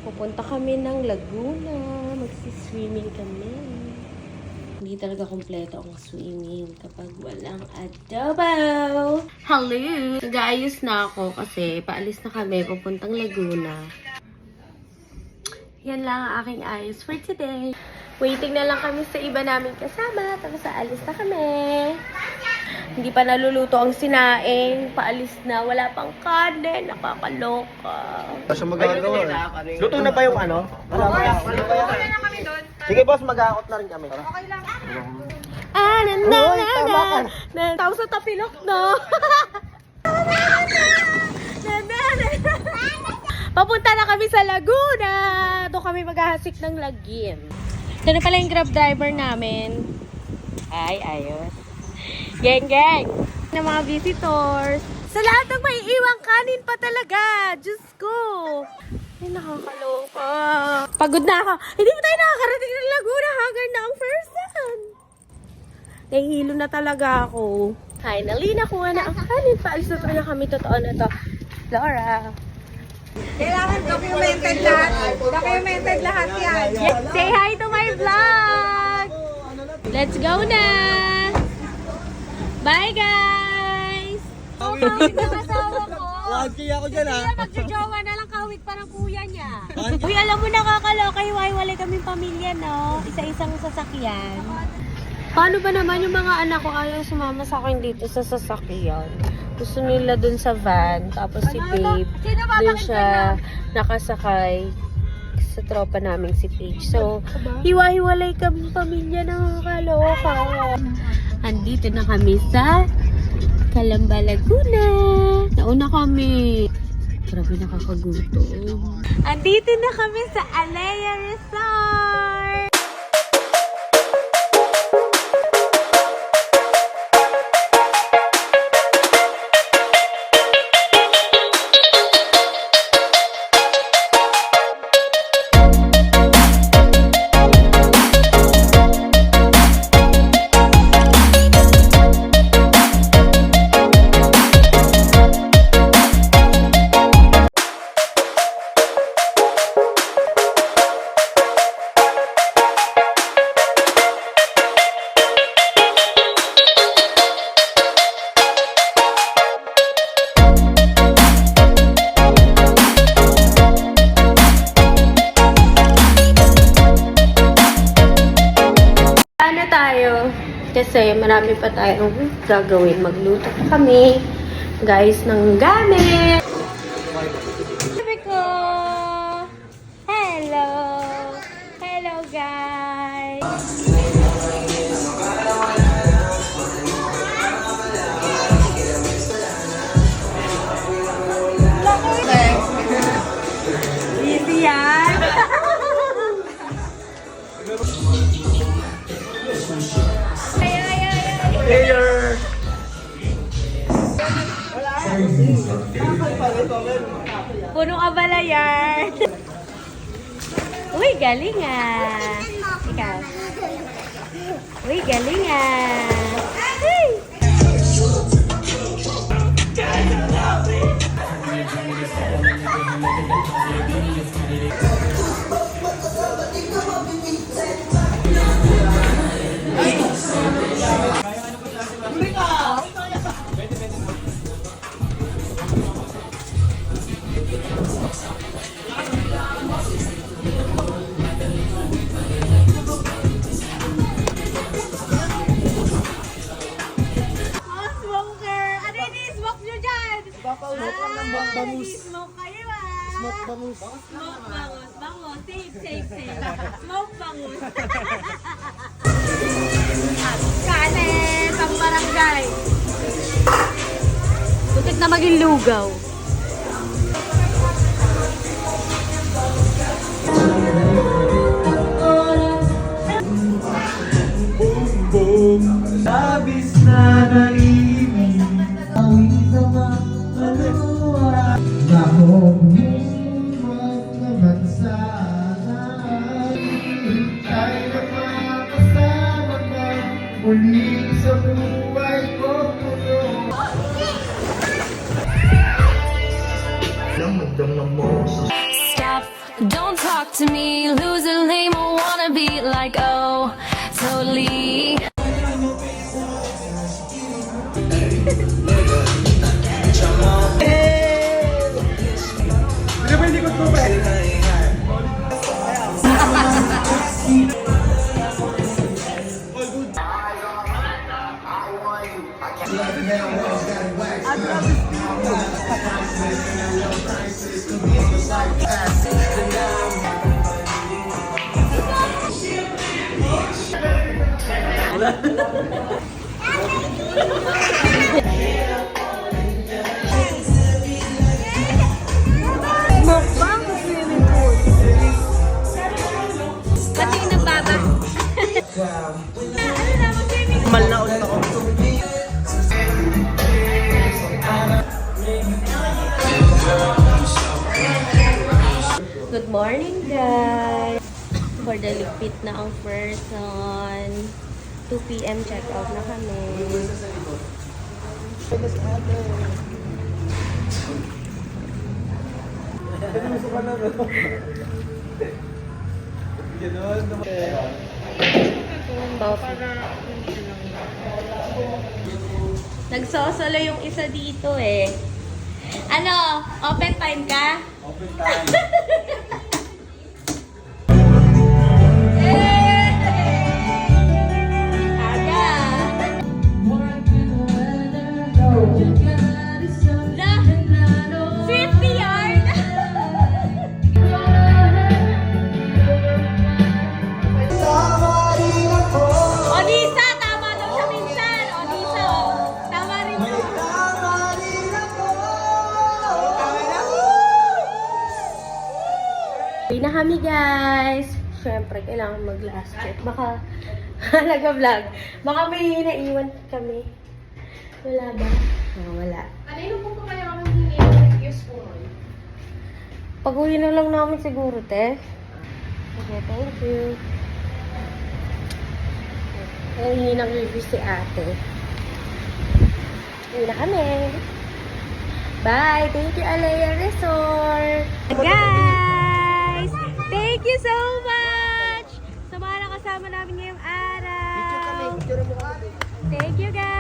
Pupunta kami ng Laguna. Magsiswimming kami. Hindi talaga kompleto ang swimming kapag walang adobo. Hello! Nag-aayos na ako kasi paalis na kami papuntang Laguna. Yan lang ang aking ayos for today. Waiting na lang kami sa iba namin kasama. Tapos aalis na kami. Hindi pa naluluto ang sinaing. Paalis na. Wala pang kanin. Nakakaloka. Basta magagawa. Luto na ba yung ano? Okay na kami doon. Sige boss, mag-aakot na rin kami. Okay lang. Tawag sa tapilok, no? Papunta na kami sa Laguna. Doon kami maghahasik ng lagim. Ito na pala yung grab driver namin. Ay, ayos. Geng, geng. Ng mga visitors. Sa lahat ng may iwang kanin pa talaga. Diyos ko. Ay, nakakaloka. Pagod na ako. Hindi pa tayo nakakarating ng Laguna. Haggard na ang person. Nahihilo na talaga ako. Finally, nakuha na ang kanin. Paalis na talaga kami. Totoo na to. Laura. Kailangan documented lahat. Documented lahat yan. Yes, say hi to my vlog! Let's go na! Bye, guys! Kawit ng asawa ko. Lagi ako dyan ha. Hindi magjojowa na lang kawit pa ng kuya niya. Uy, alam mo nakakaloka, hiwa-hiwalay kaming pamilya, no? Isa-isang sasakyan. Paano ba naman yung mga anak ko ayaw sumama sa akin dito sa sasakyan? Gusto nila dun sa van, tapos si Babe, dun siya nakasakay sa tropa namin si Paige. So, hiwa-hiwalay kami pamilya ng kaloka. Andito na kami sa Calamba, Laguna. Nauna kami. Grabe nakakagutom. Andito na kami sa Alea Resort. Kasi marami pa tayong gagawin. Magluto pa kami, guys, ng gamit. Sabi ko, hello! Hello, guys! Easy yan! Player! Punong abala yan. Uy, galing ah. Ikaw. Uy, galing ah. Ay! Smoke kayo ah! Smoke bangus. Smoke bangus, bangus. Safe. Smoke bangus. Kanin, pang barangay. Butit na maging lugaw. Labis na naibig. Awin sa mga maluwa. Dahon huwag naman sana. Tayo na makasama ka muli sa buhay ko. Don't talk to me, lose a name, I wanna be like, oh, totally. Mukbang sa swimming pool. Kasi yung nagbaba. Ano na, mag-swimming pool? Malnaon ako. Good morning, guys! For the ligpit na ang person. 2 p.m. check out na kami. Nagsosolo yung isa dito eh. Ano? Open time ka? Open time. Aga! Swifty yarn! Odisa! Tama daw siya minsan! Odisa! Oh. Tama rin mo. Uwi na kami, guys. Siyempre, kailangan mag-last check. Baka, nag-vlog. Baka may naiwan kami. Wala ba? Oh, wala. Kanino po pa kaya kami hingi yung spoon? Pag-uwi na lang namin siguro, te. Okay, thank you. Hingi ng review si ate. Uwi na kami. Bye! Thank you, Alea Resort! Guys! Thank you so much! Sa mga nakasama namin ngayong araw. Thank you, guys!